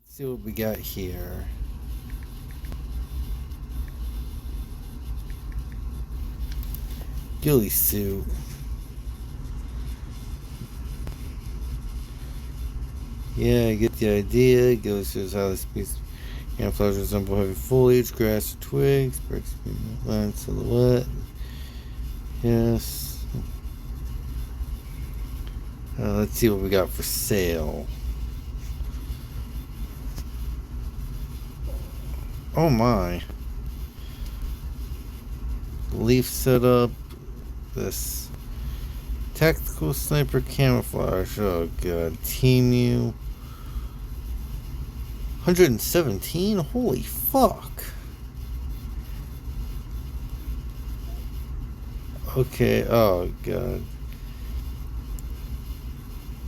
See what we got here. Ghillie suit. Yeah, I get the idea. Ghillie shows how this piece camouflage resemble heavy foliage, grass, or twigs. Breaks line silhouette. Yes. Let's see what we got for sale. Oh my. Leaf setup. This tactical sniper camouflage. Oh god. Team U. 117? Holy fuck. Okay. Oh god.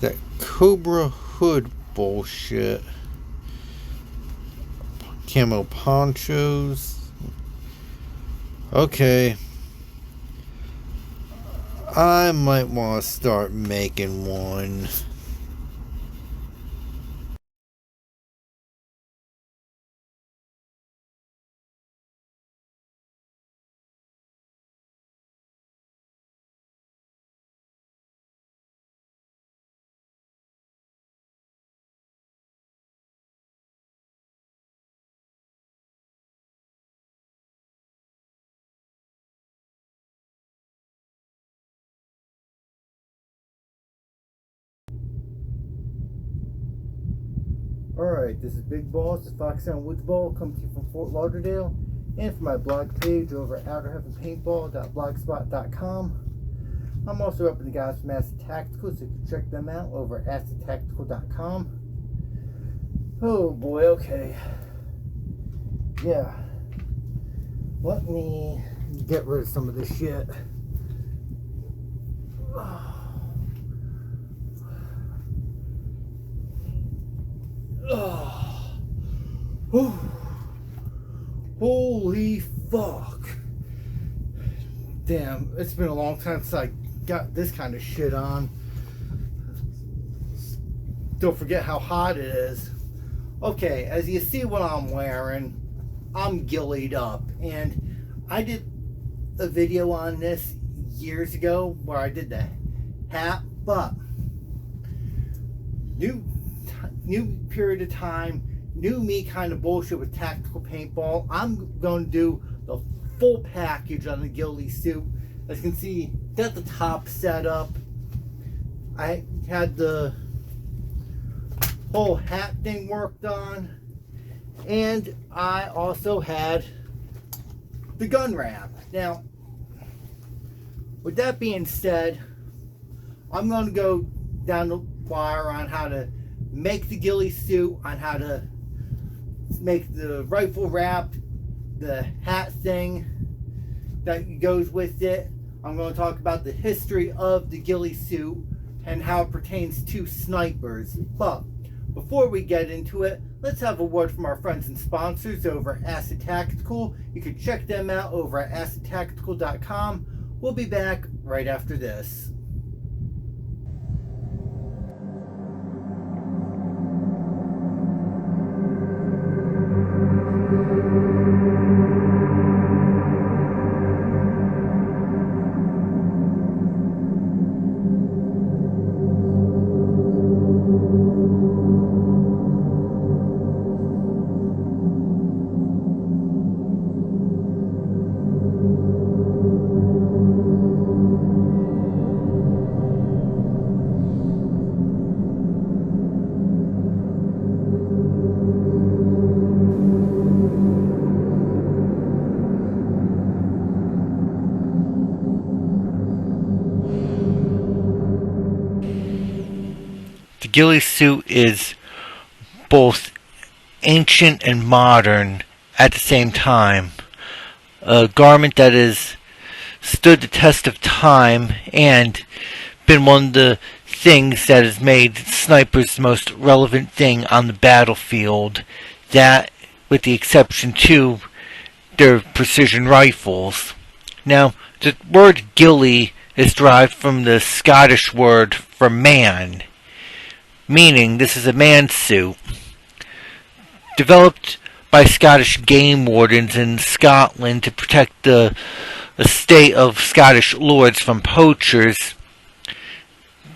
That Cobra Hood bullshit. Camo ponchos. Okay. I might want to start making one. Alright, this is Big Boss, the Fox Sound Woods Ball, coming to you from Fort Lauderdale, and from my blog page over at outerheavenpaintball.blogspot.com. I'm also up with the guys from Acid Tactical, so you can check them out over at acidtactical.com. Oh boy, okay. Yeah. Let me get rid of some of this shit. Holy fuck. Damn, it's been a long time since I got this kind of shit on. Don't forget how hot it is. Okay, as you see what I'm wearing, I'm ghillied up. And I did a video on this years ago where I did the hat, but new period of time, new me kind of bullshit with tactical paintball. I'm going to do the full package on the Ghillie suit. As you can see, got the top set up. I had the whole hat thing worked on, and I also had the gun wrap. Now, with that being said, I'm going to go down the wire on how to make the Ghillie suit, on how to make the rifle wrap, the hat thing that goes with it. I'm going to talk about the history of the Ghillie suit and how it pertains to snipers. But before we get into it, let's have a word from our friends and sponsors over at Acid Tactical. You can check them out over at acidtactical.com. We'll be back right after this. The Ghillie suit is both ancient and modern at the same time. A garment that has stood the test of time and been one of the things that has made snipers the most relevant thing on the battlefield. That, with the exception to their precision rifles. Now, the word ghillie is derived from the Scottish word for man, meaning this is a man's suit. developed by Scottish game wardens in Scotland to protect the estate of Scottish lords from poachers.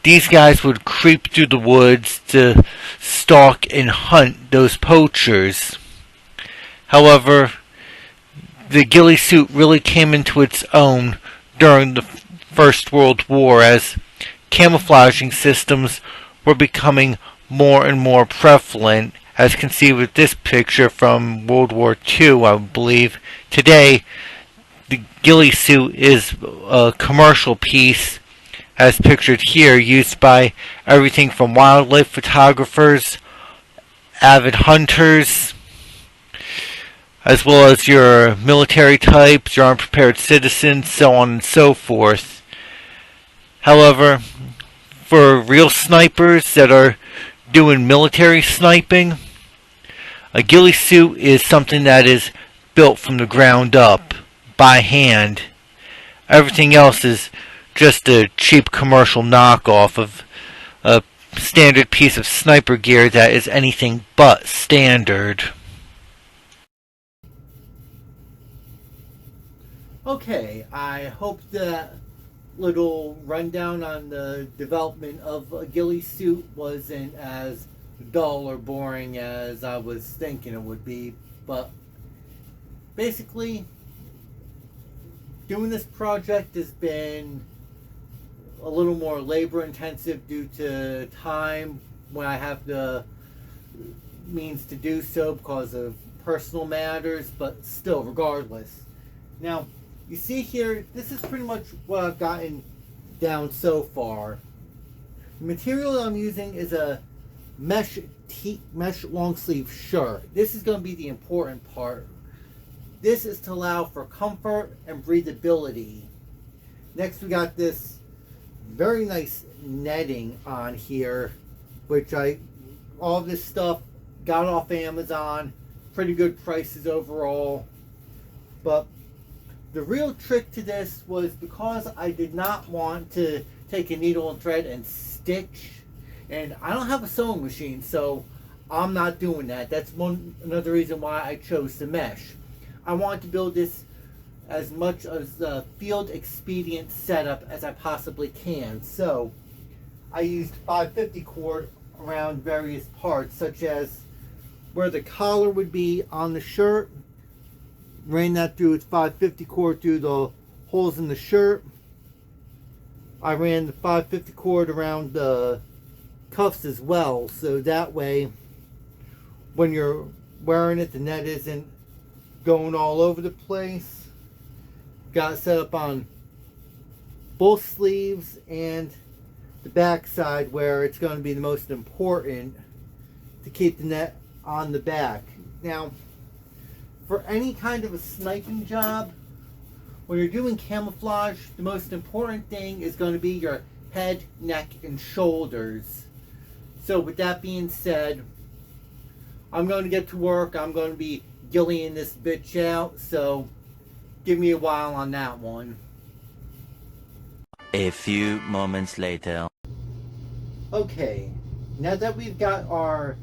These guys would creep through the woods to stalk and hunt those poachers. However, the ghillie suit really came into its own during the First World War as camouflaging systems were becoming more and more prevalent, as can see with this picture from World War II, I believe. Today, the ghillie suit is a commercial piece, as pictured here, used by everything from wildlife photographers, avid hunters, as well as your military types, your unprepared citizens, so on and so forth. However, for real snipers that are doing military sniping, a ghillie suit is something that is built from the ground up, by hand. Everything else is just a cheap commercial knockoff of a standard piece of sniper gear that is anything but standard. Okay, I hope that little rundown on the development of a ghillie suit wasn't as dull or boring as I was thinking it would be, but basically doing this project has been a little more labor intensive due to time when I have the means to do so because of personal matters, but still, regardless. Now, you see here, this is pretty much what I've gotten down so far. The material that I'm using is a mesh long sleeve shirt. This is going to be the important part. This is to allow for comfort and breathability. Next, we got this very nice netting on here, which all this stuff got off Amazon. Pretty good prices overall. But the real trick to this was because I did not want to take a needle and thread and stitch, and I don't have a sewing machine, so I'm not doing that. That's another reason why I chose the mesh. I wanted to build this as much as a field expedient setup as I possibly can. So I used 550 cord around various parts, such as where the collar would be on the shirt. Ran that through its 550 cord through the holes in the shirt. I ran the 550 cord around the cuffs as well, so that way when you're wearing it, the net isn't going all over the place. Got it set up on both sleeves and the back side where it's going to be the most important to keep the net on the back. Now, for any kind of a sniping job, when you're doing camouflage, the most important thing is going to be your head, neck, and shoulders. So with that being said, I'm going to get to work. I'm going to be ghillieing this bitch out, so give me a while on that one. A few moments later. Okay, now that we've got our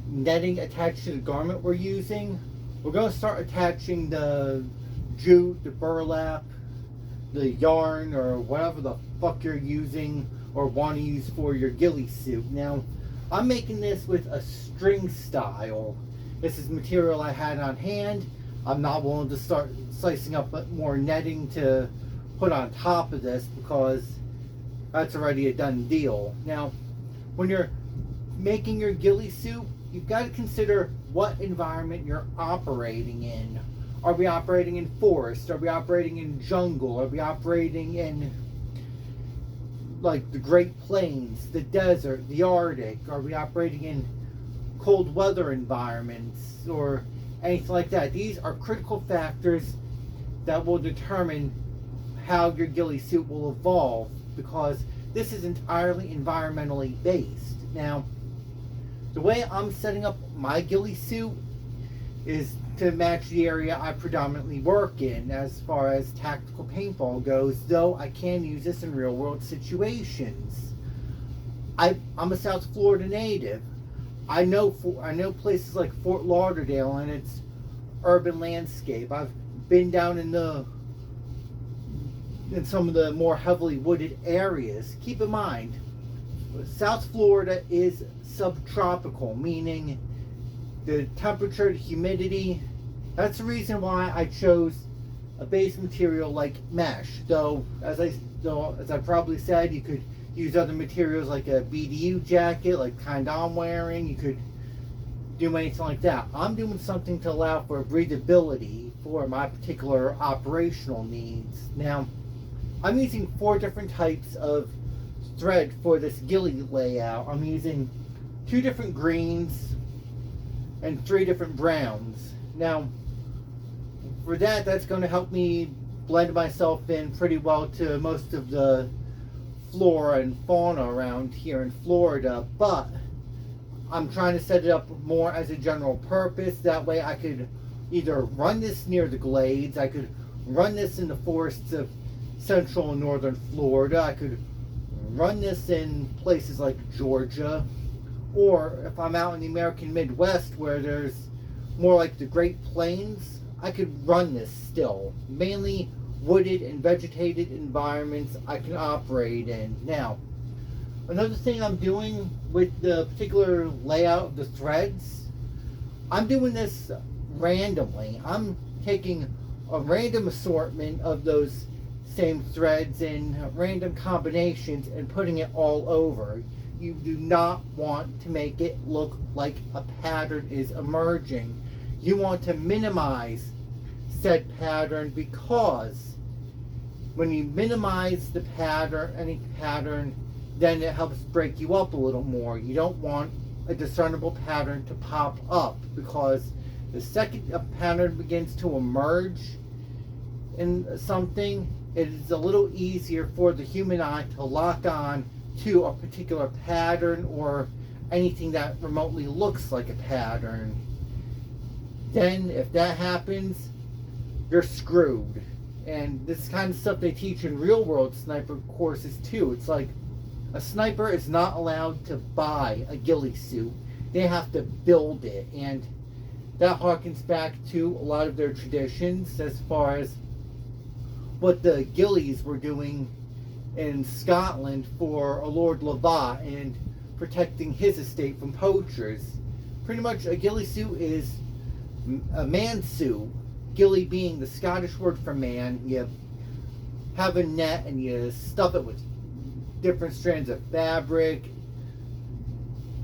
netting attached to the garment we're using, we're going to start attaching the jute, the burlap, the yarn, or whatever the fuck you're using or want to use for your ghillie suit. Now, I'm making this with a string style. This is material I had on hand. I'm not willing to start slicing up more netting to put on top of this because that's already a done deal. Now, when you're making your ghillie suit, you've got to consider what environment you're operating in. Are we operating in forest? Are we operating in jungle? Are we operating in like the Great Plains, the desert, the Arctic? Are we operating in cold weather environments or anything like that? These are critical factors that will determine how your ghillie suit will evolve, because this is entirely environmentally based. Now, the way I'm setting up my ghillie suit is to match the area I predominantly work in as far as tactical paintball goes, though I can use this in real world situations. I'm a South Florida native. I know places like Fort Lauderdale and its urban landscape. I've been down in some of the more heavily wooded areas. Keep in mind, South Florida is subtropical, meaning the temperature, the humidity. That's the reason why I chose a base material like mesh. Though, as I probably said, you could use other materials like a BDU jacket, like kind I'm wearing. You could do anything like that. I'm doing something to allow for breathability for my particular operational needs. Now, I'm using 4 different types of thread for this ghillie layout. I'm using 2 different greens and 3 different browns. Now, for that's going to help me blend myself in pretty well to most of the flora and fauna around here in Florida, but I'm trying to set it up more as a general purpose. That way I could either run this near the glades, I could run this in the forests of central and northern Florida, I could run this in places like Georgia, or if I'm out in the American Midwest where there's more like the Great Plains, I could run this still. Mainly wooded and vegetated environments I can operate in. Now, another thing I'm doing with the particular layout of the threads, I'm doing this randomly. I'm taking a random assortment of those same threads in random combinations and putting it all over. You do not want to make it look like a pattern is emerging. You want to minimize said pattern, because when you minimize the pattern, any pattern, then it helps break you up a little more. You don't want a discernible pattern to pop up, because the second a pattern begins to emerge in something, it is a little easier for the human eye to lock on to a particular pattern or anything that remotely looks like a pattern. Then if that happens, you're screwed. And this kind of stuff they teach in real world sniper courses too. It's like a sniper is not allowed to buy a ghillie suit. They have to build it, and that harkens back to a lot of their traditions as far as what the ghillies were doing in Scotland for Lord Lovat and protecting his estate from poachers. Pretty much a ghillie suit is a man suit. Ghillie being the Scottish word for man. You have a net and you stuff it with different strands of fabric,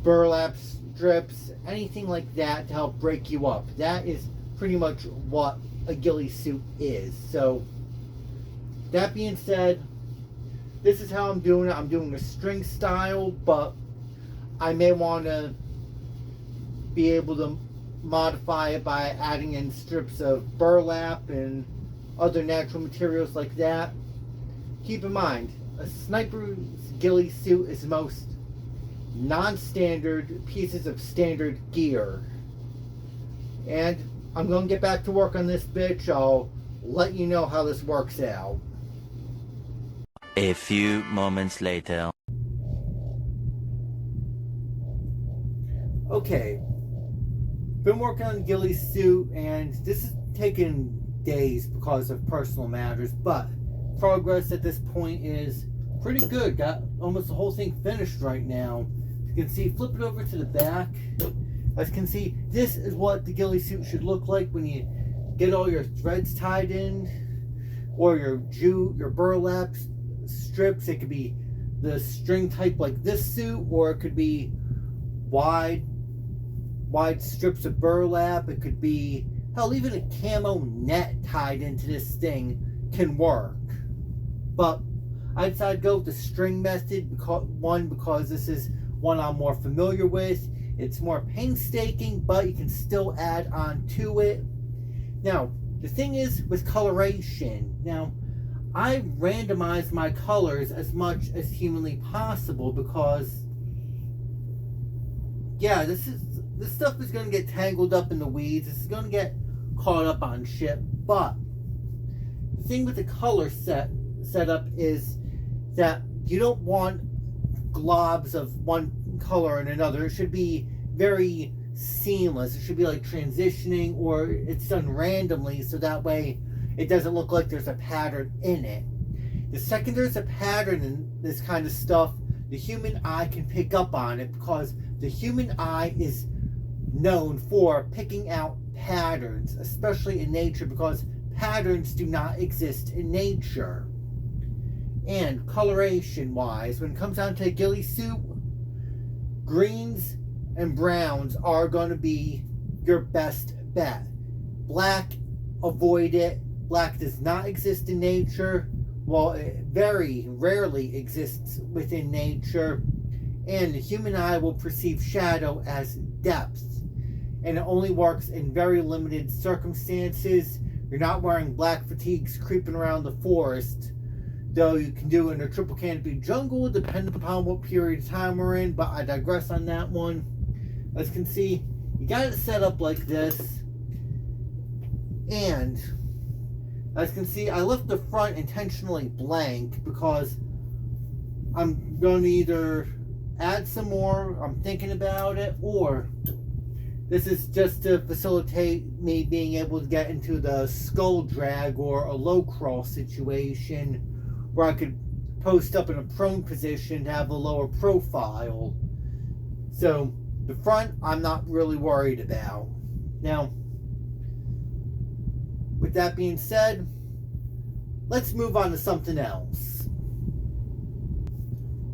burlap strips, anything like that to help break you up. That is pretty much what a ghillie suit is. So, that being said, this is how I'm doing it. I'm doing a string style, but I may want to be able to modify it by adding in strips of burlap and other natural materials like that. Keep in mind, a sniper's ghillie suit is most non-standard pieces of standard gear. And I'm going to get back to work on this bitch. I'll let you know how this works out. A few moments later. Okay, been working on Ghillie's suit, and this has taken days because of personal matters, but progress at this point is pretty good. Got almost the whole thing finished right now. You can see, flip it over to the back. As you can see, this is what the ghillie suit should look like when you get all your threads tied in, or your jute, your burlap strips. It could be the string type like this suit, or it could be wide strips of burlap. It could be, hell, even a camo net tied into this thing can work. But I decided to go with the string method because this is one I'm more familiar with. It's more painstaking, but you can still add on to it. Now, the thing is with coloration. Now, I randomize my colors as much as humanly possible because, yeah, this stuff is going to get tangled up in the weeds. This is going to get caught up on shit. But the thing with the color setup is that you don't want globs of one color and another. It should be very seamless. It should be like transitioning, or it's done randomly so that way it doesn't look like there's a pattern in it. The second there's a pattern in this kind of stuff, the human eye can pick up on it, because the human eye is known for picking out patterns, especially in nature, because patterns do not exist in nature. And coloration wise, when it comes down to a ghillie suit, greens and browns are going to be your best bet. Black, avoid it. Black does not exist in nature. Well, it very rarely exists within nature. And the human eye will perceive shadow as depth. And it only works in very limited circumstances. You're not wearing black fatigues creeping around the forest. Though you can do it in a triple canopy jungle, depending upon what period of time we're in. But I digress on that one. As you can see, you got it set up like this. And as you can see, I left the front intentionally blank because I'm going to either add some more, I'm thinking about it, or this is just to facilitate me being able to get into the skull drag or a low crawl situation where I could post up in a prone position to have a lower profile. So the front, I'm not really worried about. Now, with that being said, let's move on to something else.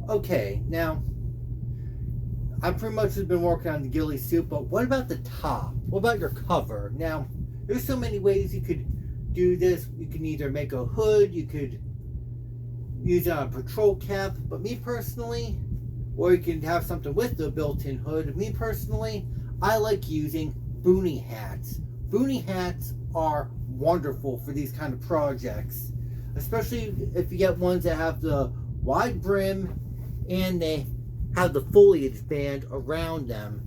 Okay, now, I pretty much have been working on the ghillie suit, but what about the top? What about your cover? Now, there's so many ways you could do this. You can either make a hood, you could use it on a patrol cap, but me personally, or you can have something with the built-in hood. Me personally, I like using boonie hats. Boonie hats are wonderful for these kind of projects, especially if you get ones that have the wide brim and they have the foliage band around them.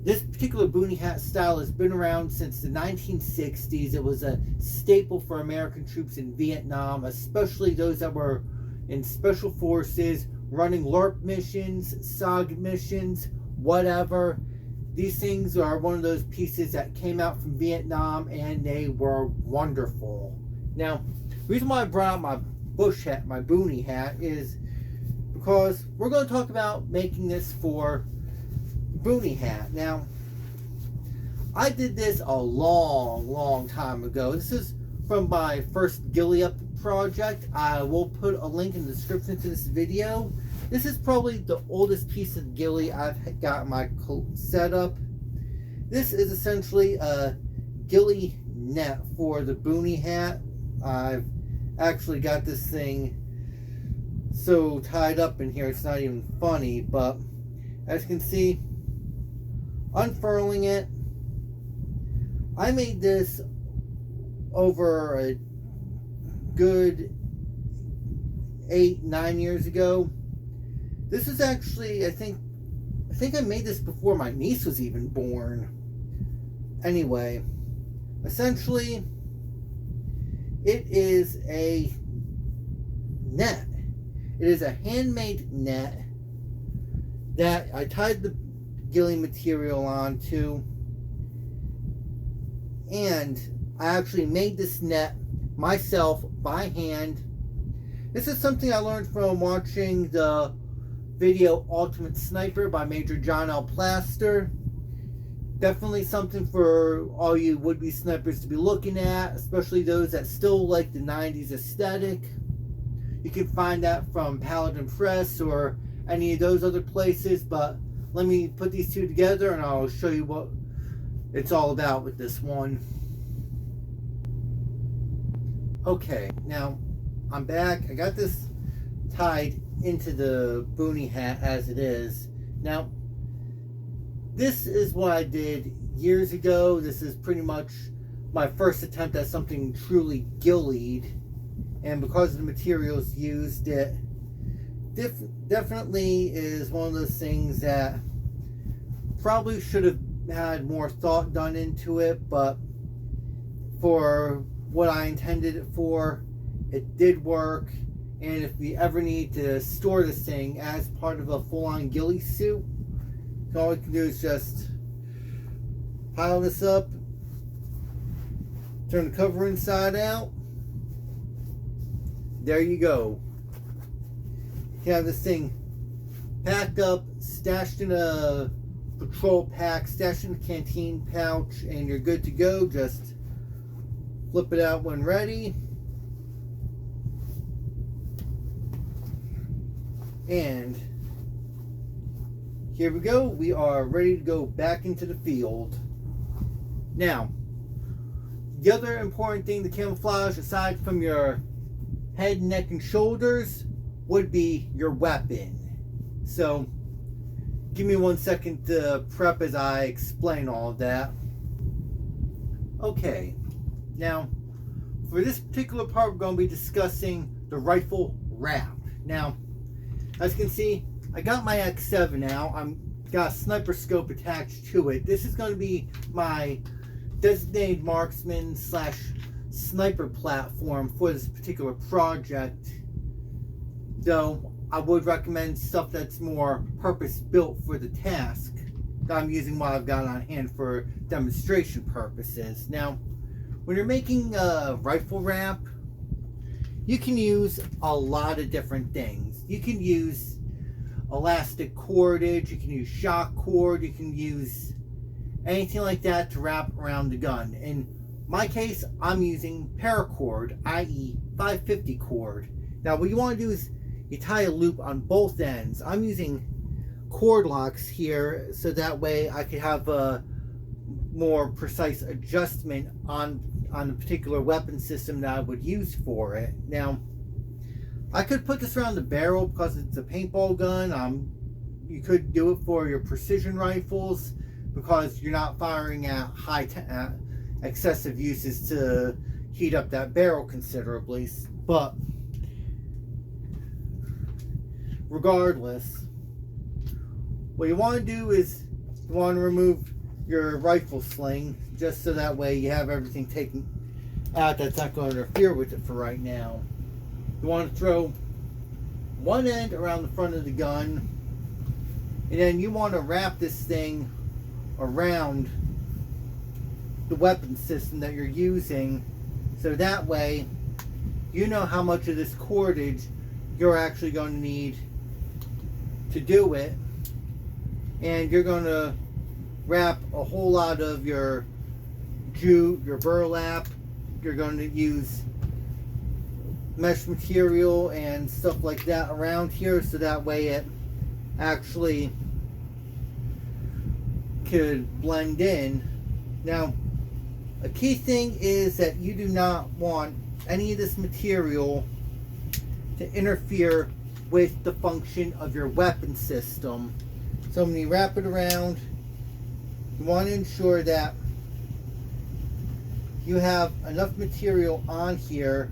This particular boonie hat style has been around since the 1960s. It was a staple for American troops in Vietnam, especially those that were in special forces, running LARP missions, SOG missions, whatever. These things are one of those pieces that came out from Vietnam, and they were wonderful. Now, the reason why I brought out my bush hat, my boonie hat, is because we're going to talk about making this for boonie hat. Now, I did this a long time ago. This is from my first Ghillie Up project. I will put a link in the description to this video. This is probably the oldest piece of ghillie I've got in my setup. This is essentially a ghillie net for the boonie hat. I've actually got this thing so tied up in here it's not even funny, but as you can see, unfurling it, I made this over a good 8-9 years ago. This is actually, I think I made this before my niece was even born. Anyway, essentially, it is a net. It is a handmade net that I tied the ghillie material onto, and I actually made this net myself by hand. This is something I learned from watching the video Ultimate Sniper by Major John L. Plaster. Definitely something for all you would-be snipers to be looking at, especially those that still like the 90s aesthetic. You can find that from Paladin Press or any of those other places, but let me put these two together and I'll show you what it's all about with this one. Okay, now I'm back. I got this tied into the boonie hat as it is. Now, this is what I did years ago. This is pretty much my first attempt at something truly ghillied, and because of the materials used, it definitely is one of those things that probably should have had more thought done into it, but for what I intended it for, it did work. And if we ever need to store this thing as part of a full-on ghillie suit, all we can do is just Pile this up. Turn the cover inside out. There you go. You have this thing packed up, stashed in a patrol pack, stashed in a canteen pouch, and you're good to go. Just flip it out when ready. And here we go. We are ready to go back into the field. Now, the other important thing to camouflage, aside from your head, neck, and shoulders, would be your weapon. So, give me 1 second to prep as I explain all of that. Okay, now, for this particular part, we're going to be discussing the rifle wrap. Now, as you can see, I got my X7 now. I've got a sniper scope attached to it. This is going to be my designated marksman / sniper platform for this particular project. Though I would recommend stuff that's more purpose built for the task. I'm using what I've got on hand for demonstration purposes. Now, when you're making a rifle wrap, you can use a lot of different things. You can use elastic cordage, you can use shock cord, you can use anything like that to wrap around the gun. In my case, I'm using paracord, i.e. 550 cord. Now what you want to do is you tie a loop on both ends. I'm using cord locks here so that way I could have a more precise adjustment on the particular weapon system that I would use for it. Now, I could put this around the barrel because it's a paintball gun. You could do it for your precision rifles because you're not firing at excessive uses to heat up that barrel considerably. But regardless, what you want to do is you want to remove your rifle sling just so that way you have everything taken out that's not going to interfere with it for right now. You want to throw one end around the front of the gun, and then you want to wrap this thing around the weapon system that you're using, so that way you know how much of this cordage you're actually going to need to do it, and you're going to wrap a whole lot of your jute, your burlap. You're going to use mesh material and stuff like that around here so that way it actually could blend in. Now, a key thing is that you do not want any of this material to interfere with the function of your weapon system. So when you wrap it around, you want to ensure that you have enough material on here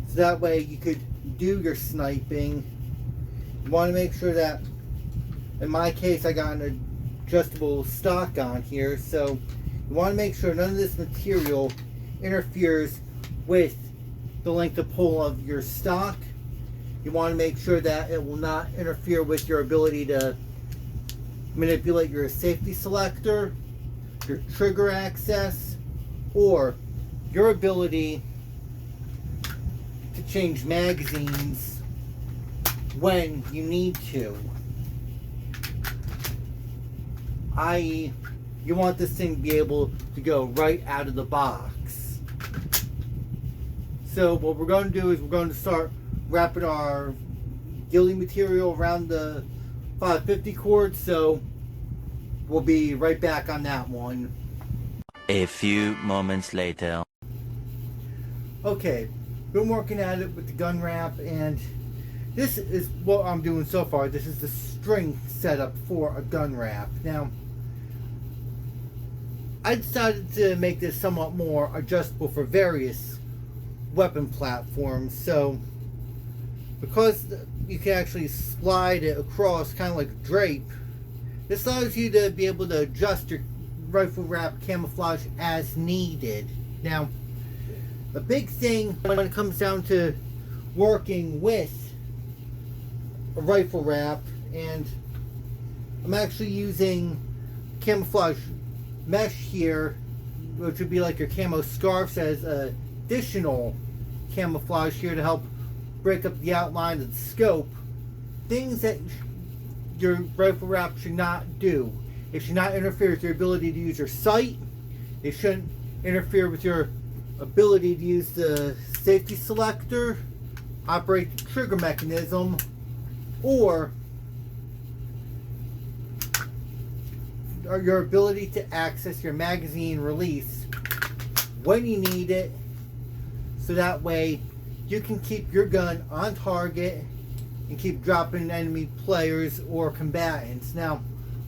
so that way you could do your sniping. You want to make sure that, in my case, I got an adjustable stock on here, so you want to make sure none of this material interferes with the length of pull of your stock. You want to make sure that it will not interfere with your ability to manipulate your safety selector, your trigger access, or your ability to change magazines when you need to. I.e., you want this thing to be able to go right out of the box. So what we're going to do is we're going to start wrapping our Ghillie material around the 550 cord, so we'll be right back on that one. A few moments later. Okay, been working at it with the gun wrap, and this is what I'm doing so far. This is the string setup for a gun wrap. Now, I decided to make this somewhat more adjustable for various weapon platforms. So, because you can actually slide it across kind of like a drape, this allows you to be able to adjust your rifle wrap camouflage as needed. Now, a big thing when it comes down to working with a rifle wrap, and I'm actually using camouflage mesh here, which would be like your camo scarf, has additional camouflage here to help break up the outline of the scope. Things that your rifle wrap should not do. It should not interfere with your ability to use your sight. It shouldn't interfere with your ability to use the safety selector, operate the trigger mechanism, or your ability to access your magazine release when you need it, so that way you can keep your gun on target and keep dropping enemy players or combatants. Now,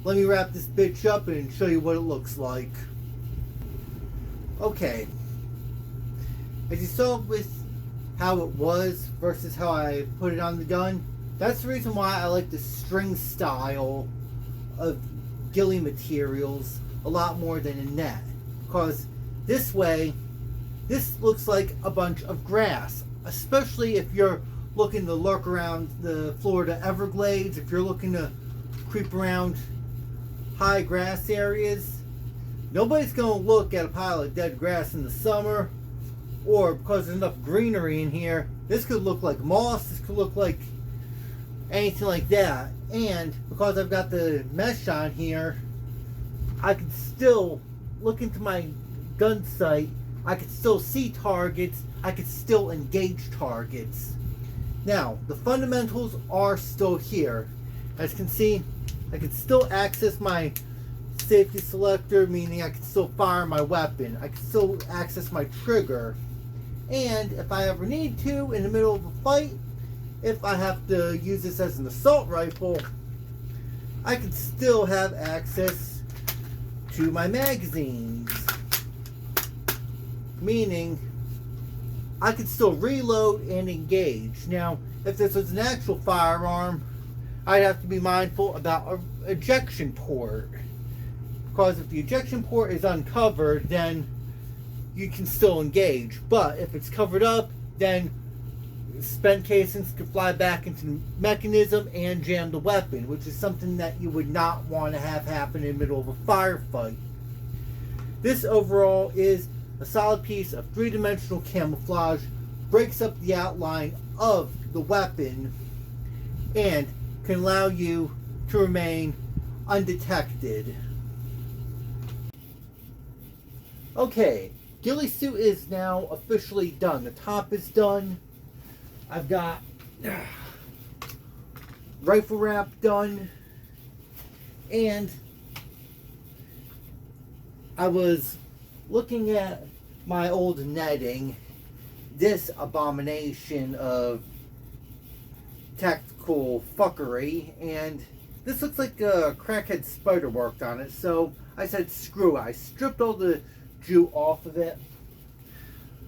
let me wrap this bitch up and show you what it looks like. Okay. As you saw with how it was versus how I put it on the gun, that's the reason why I like the string style of ghillie materials a lot more than a net. Because this way, this looks like a bunch of grass. Especially if you're looking to lurk around the Florida Everglades, if you're looking to creep around high grass areas. Nobody's going to look at a pile of dead grass in the summer, or because there's enough greenery in here, this could look like moss, this could look like anything like that. And because I've got the mesh on here, I can still look into my gun sight, I can still see targets, I can still engage targets. Now, the fundamentals are still here. As you can see, I can still access my safety selector, meaning I can still fire my weapon. I can still access my trigger. And if I ever need to, in the middle of a fight, if I have to use this as an assault rifle, I can still have access to my magazines. Meaning, I can still reload and engage. Now, if this was an actual firearm, I'd have to be mindful about an ejection port. Because if the ejection port is uncovered, then you can still engage. But if it's covered up, then spent casings could fly back into the mechanism and jam the weapon, which is something that you would not want to have happen in the middle of a firefight. This overall is a solid piece of three-dimensional camouflage, breaks up the outline of the weapon, and can allow you to remain undetected. Okay, ghillie suit is now officially done. The top is done. I've got rifle wrap done, and I was looking at my old netting, this abomination of tactical fuckery, and this looks like a crackhead spider worked on it, so I said screw it. I stripped all the jute off of it,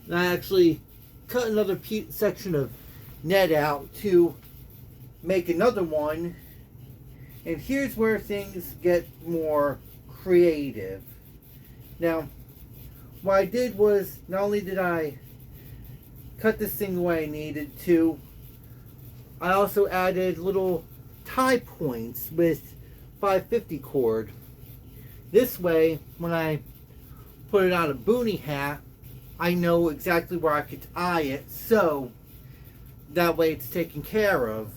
and I actually cut another section of net out to make another one. And here's where things get more creative. Now, what I did was, not only did I cut this thing the way I needed to, I also added little tie points with 550 cord. This way, when I put it on a boonie hat, I know exactly where I could tie it, so that way it's taken care of.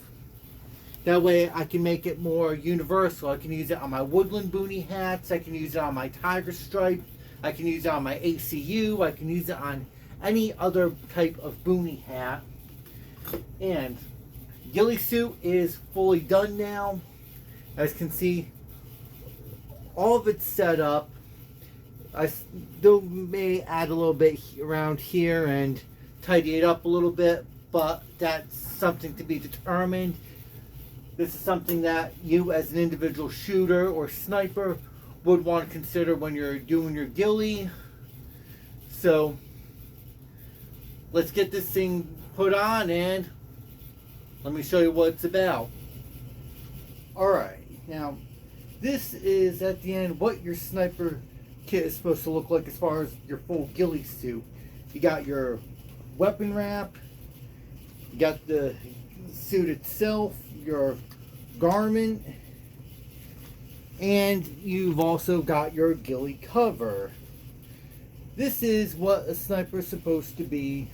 That way I can make it more universal. I can use it on my woodland boonie hats, I can use it on my tiger stripe, I can use it on my ACU, I can use it on any other type of boonie hat. And ghillie suit is fully done now. As you can see, all of it's set up. I still may add a little bit around here and tidy it up a little bit, but that's something to be determined. This is something that you as an individual shooter or sniper would want to consider when you're doing your ghillie. So let's get this thing put on and let me show you what it's about. Alright, now this is at the end what your sniper kit is supposed to look like as far as your full ghillie suit. You got your weapon wrap, you got the suit itself, your garment, And you've also got your ghillie cover. This is what a sniper is supposed to be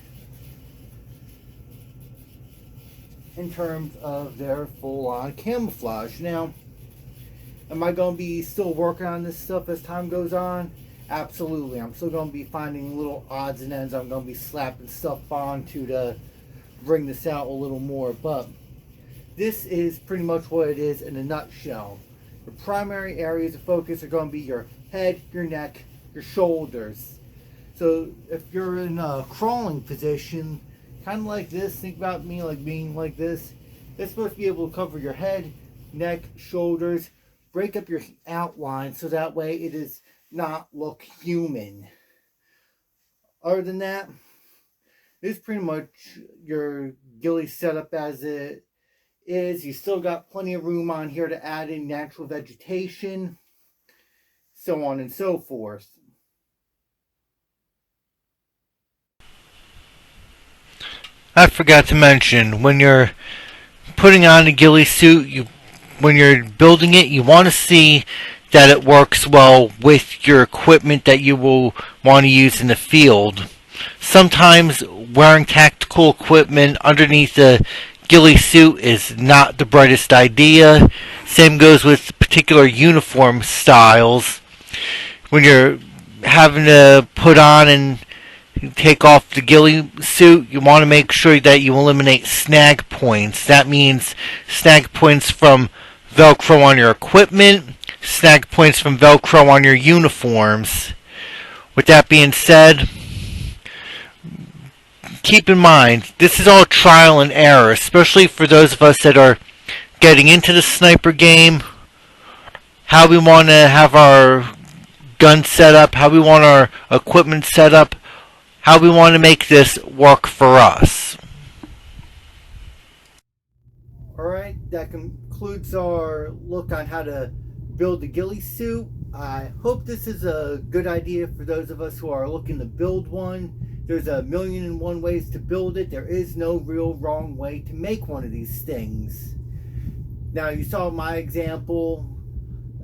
in terms of their full-on camouflage. Now, am I going to be still working on this stuff as time goes on? Absolutely. I'm still going to be finding little odds and ends I'm going to be slapping stuff on to bring this out a little more. But this is pretty much what it is in a nutshell. The primary areas of focus are going to be your head, your neck, your shoulders. So if you're in a crawling position, kind of like this, think about me like being like this. It's supposed to be able to cover your head, neck, shoulders, break up your outline so that way it does not look human. Other than that, this is pretty much your ghillie setup as it is. You still got plenty of room on here to add in natural vegetation, so on and so forth. I forgot to mention, when you're putting on a ghillie suit, when you're building it, you want to see that it works well with your equipment that you will want to use in the field. Sometimes wearing tactical equipment underneath a ghillie suit is not the brightest idea. Same goes with particular uniform styles. When you're having to put on and take off the ghillie suit, you want to make sure that you eliminate snag points. That means snag points from Velcro on your equipment, snag points from Velcro on your uniforms. With that being said, keep in mind, this is all trial and error, especially for those of us that are getting into the sniper game, how we want to have our gun set up, how we want our equipment set up, how we want to make this work for us. Alright, that concludes our look on how to build the ghillie suit. I hope this is a good idea for those of us who are looking to build one. There's 1,000,001 ways to build it. There is no real wrong way to make one of these things. Now, you saw my example.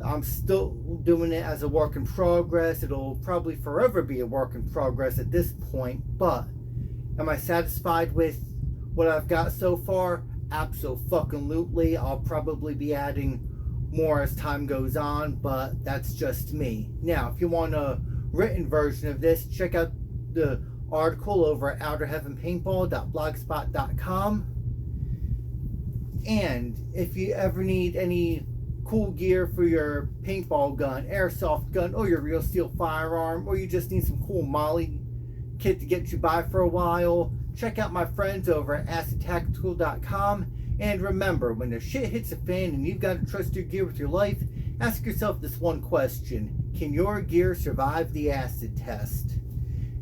I'm still doing it as a work in progress. It'll probably forever be a work in progress at this point, but am I satisfied with what I've got so far? Abso-fucking-lutely. I'll probably be adding more as time goes on, but that's just me. Now, if you want a written version of this, check out the article over at outerheavenpaintball.blogspot.com. And if you ever need any cool gear for your paintball gun, airsoft gun, or your real steel firearm, or you just need some cool molly kit to get you by for a while, check out my friends over at acidtactical.com. And remember, when the shit hits the fan and you've got to trust your gear with your life, ask yourself this one question: can your gear survive the acid test?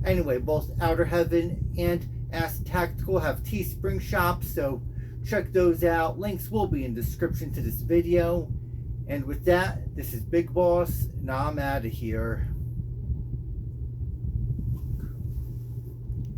Anyway, both Outer Heaven and Acid Tactical have Teespring shops, so check those out. Links will be in the description to this video. And with that, this is Big Boss, and I'm out of here.